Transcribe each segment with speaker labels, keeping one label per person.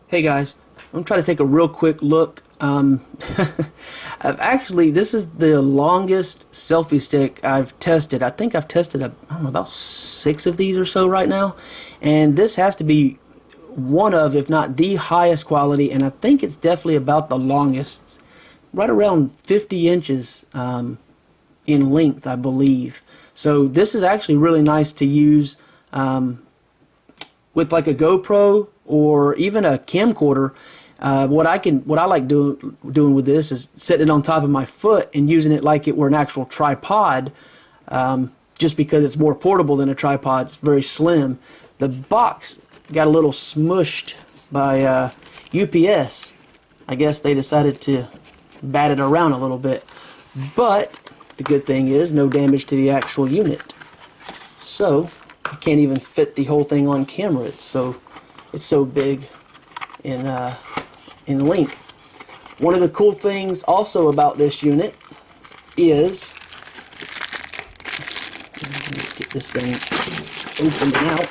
Speaker 1: Hey guys, I'm trying to take a real quick look. This is the longest selfie stick I've tested. I think I've tested I don't know, about 6 of these or so right now, and this has to be one of, if not the highest quality, and I think it's definitely about the longest, right around 50 inches in length, I believe. So this is actually really nice to use with like a GoPro or even a camcorder. What I like doing with this is setting it on top of my foot and using it like it were an actual tripod, just because it's more portable than a tripod. It's very slim. The box got a little smushed by UPS. I guess they decided to bat it around a little bit, but the good thing is no damage to the actual unit. So I can't even fit the whole thing on camera. It's so big in length. One of the cool things also about this unit is, let's get this thing opened and out.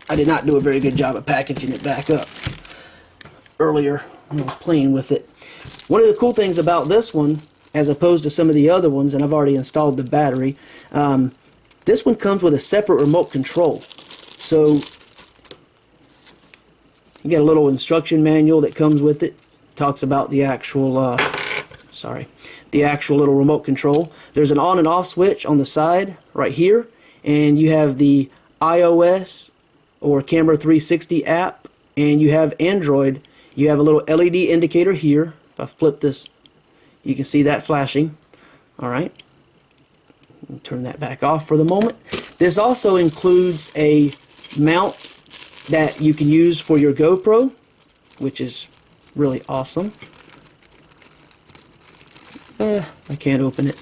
Speaker 1: I did not do a very good job of packaging it back up earlier when I was playing with it. One of the cool things about this one, as opposed to some of the other ones, and I've already installed the battery, this one comes with a separate remote control. So you get a little instruction manual that comes with it. Talks about the actual the actual little remote control. There's an on and off switch on the side right here, and you have the iOS or Camera 360 app, and you have Android. You have a little LED indicator here. If I flip this, you can see that flashing. Alright, turn that back off for the moment. This also includes a mount that you can use for your GoPro, which is really awesome. I can't open it.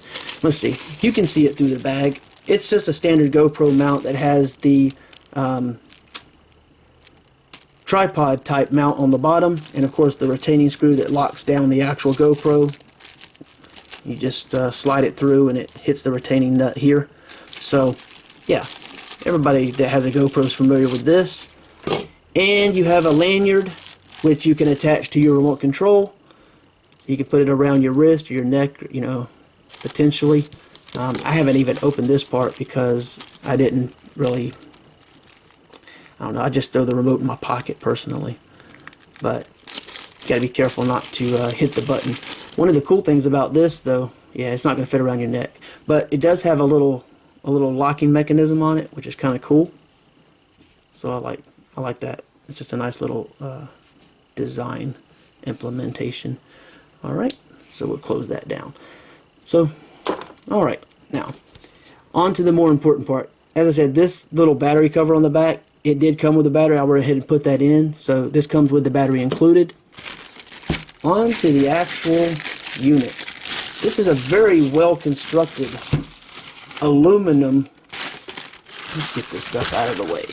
Speaker 1: Let's see. You can see it through the bag. It's just a standard GoPro mount that has the tripod type mount on the bottom, and of course the retaining screw that locks down the actual GoPro. You just slide it through and it hits the retaining nut here. So yeah, everybody that has a GoPro is familiar with this. And you have a lanyard which you can attach to your remote control. You can put it around your wrist or your neck, you know, potentially. I haven't even opened this part because I didn't really, I don't know, I just throw the remote in my pocket personally. But you gotta be careful not to hit the button. One of the cool things about this, though, yeah, it's not going to fit around your neck, but it does have a little locking mechanism on it, which is kind of cool. So I like that. It's just a nice little design implementation. All right, so we'll close that down. So, all right, now on to the more important part. As I said, this little battery cover on the back, it did come with a battery. I went ahead and put that in, so this comes with the battery included. On to the actual unit. This is a very well constructed aluminum. Let's get this stuff out of the way.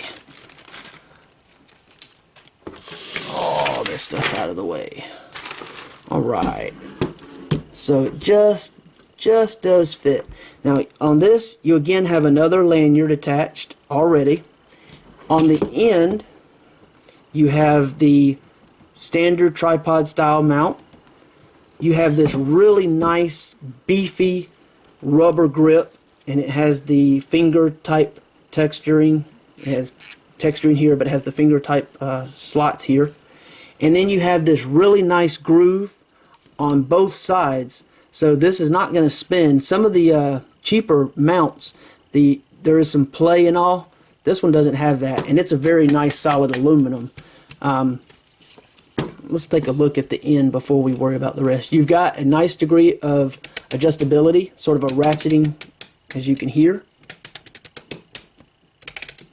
Speaker 1: All this stuff out of the way. Alright. So it just does fit. Now on this, you again have another lanyard attached already. On the end, you have the standard tripod style mount. You have this really nice beefy rubber grip, and it has the finger type texturing. It has texturing here, but it has the finger type slots here. And then you have this really nice groove on both sides, so this is not going to spin. Some of the cheaper mounts, there is some play and all. This one doesn't have that, and it's a very nice solid aluminum. Let's take a look at the end before we worry about the rest. You've got a nice degree of adjustability, sort of a ratcheting, as you can hear.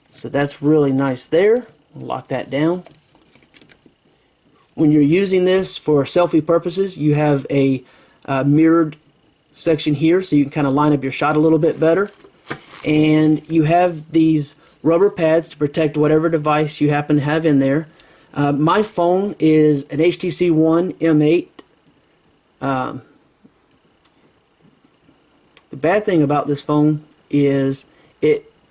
Speaker 1: So that's really nice there. Lock that down. When you're using this for selfie purposes, you have a mirrored section here, so you can kind of line up your shot a little bit better. And you have these rubber pads to protect whatever device you happen to have in there. My phone is an HTC One M8. The bad thing about this phone is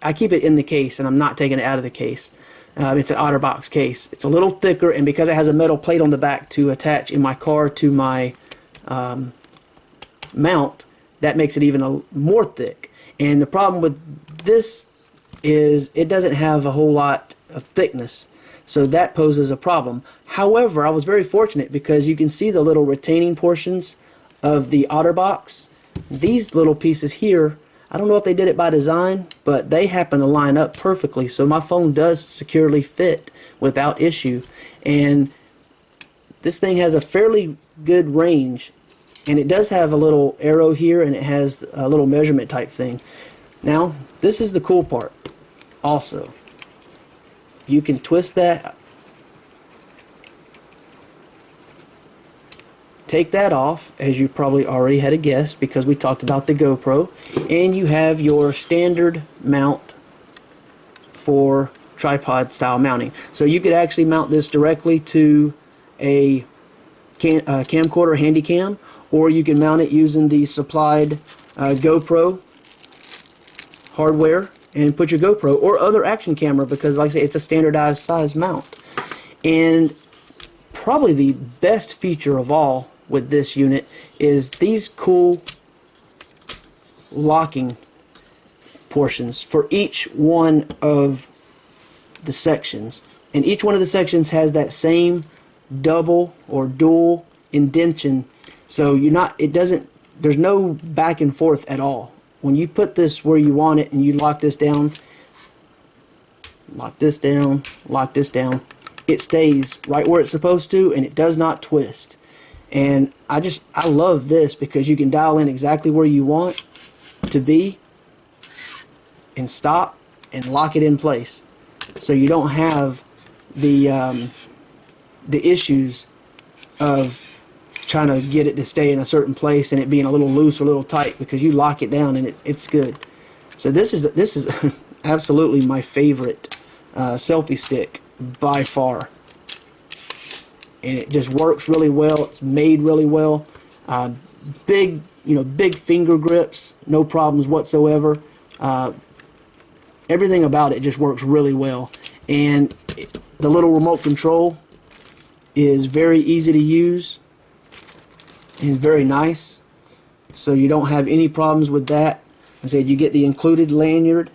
Speaker 1: I keep it in the case, and I'm not taking it out of the case. It's an OtterBox case. It's a little thicker, and because it has a metal plate on the back to attach in my car to my mount, that makes it even more thick. And the problem with this is it doesn't have a whole lot of thickness, so that poses a problem. However, I was very fortunate because you can see the little retaining portions of the OtterBox. These little pieces here, I don't know if they did it by design, but they happen to line up perfectly, so my phone does securely fit without issue. And this thing has a fairly good range, and it does have a little arrow here, and it has a little measurement type thing. Now, this is the cool part also. You can twist that, take that off, as you probably already had a guess because we talked about the GoPro, and you have your standard mount for tripod style mounting. So you could actually mount this directly to a camcorder handy cam, or you can mount it using the supplied GoPro hardware and put your GoPro or other action camera, because like I say, it's a standardized size mount. And probably the best feature of all with this unit is these cool locking portions for each one of the sections, and each one of the sections has that same double or dual indentation, so there's no back and forth at all. When you put this where you want it and you lock this down, lock this down, lock this down, it stays right where it's supposed to, and it does not twist. And I love this because you can dial in exactly where you want to be and stop and lock it in place, so you don't have the issues of trying to get it to stay in a certain place and it being a little loose or a little tight, because you lock it down and it's good. So this is absolutely my favorite selfie stick by far, and it just works really well. It's made really well. Big finger grips, no problems whatsoever. Everything about it just works really well, and the little remote control is very easy to use and very nice, so you don't have any problems with that. I said you get the included lanyard,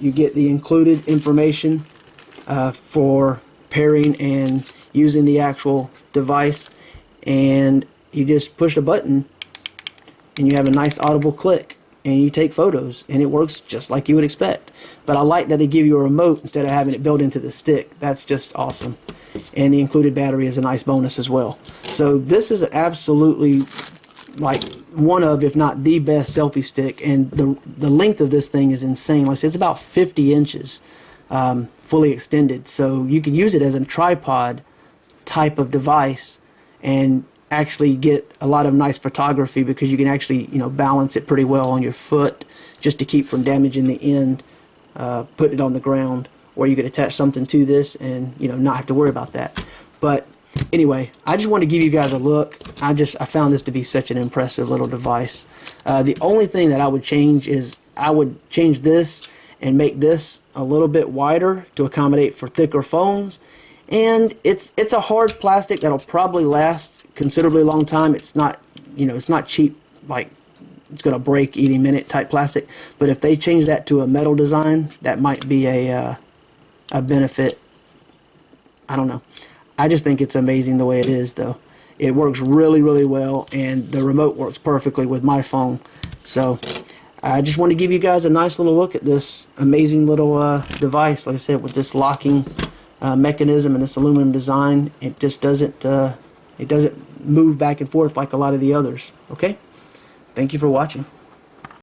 Speaker 1: you get the included information for pairing and using the actual device, and you just push a button and you have a nice audible click and you take photos, and it works just like you would expect. But I like that they give you a remote instead of having it built into the stick. That's just awesome. And the included battery is a nice bonus as well. So this is absolutely like one of, if not the best selfie stick, and the length of this thing is insane. Like I said, it's about 50 inches fully extended, so you can use it as a tripod type of device and actually get a lot of nice photography, because you can actually balance it pretty well on your foot just to keep from damaging the end, put it on the ground, or you could attach something to this and not have to worry about that. But anyway, I just want to give you guys a look. I found this to be such an impressive little device. The only thing that I would change is I would change this and make this a little bit wider to accommodate for thicker phones. And it's a hard plastic that'll probably last considerably long time. It's not it's not cheap, like it's gonna break any minute type plastic. But if they change that to a metal design, that might be a benefit. I don't know. I just think it's amazing the way it is, though. It works really, really well, and the remote works perfectly with my phone. So I just want to give you guys a nice little look at this amazing little device. Like I said, with this locking mechanism and this aluminum design, it just doesn't move back and forth like a lot of the others. Okay? Thank you for watching.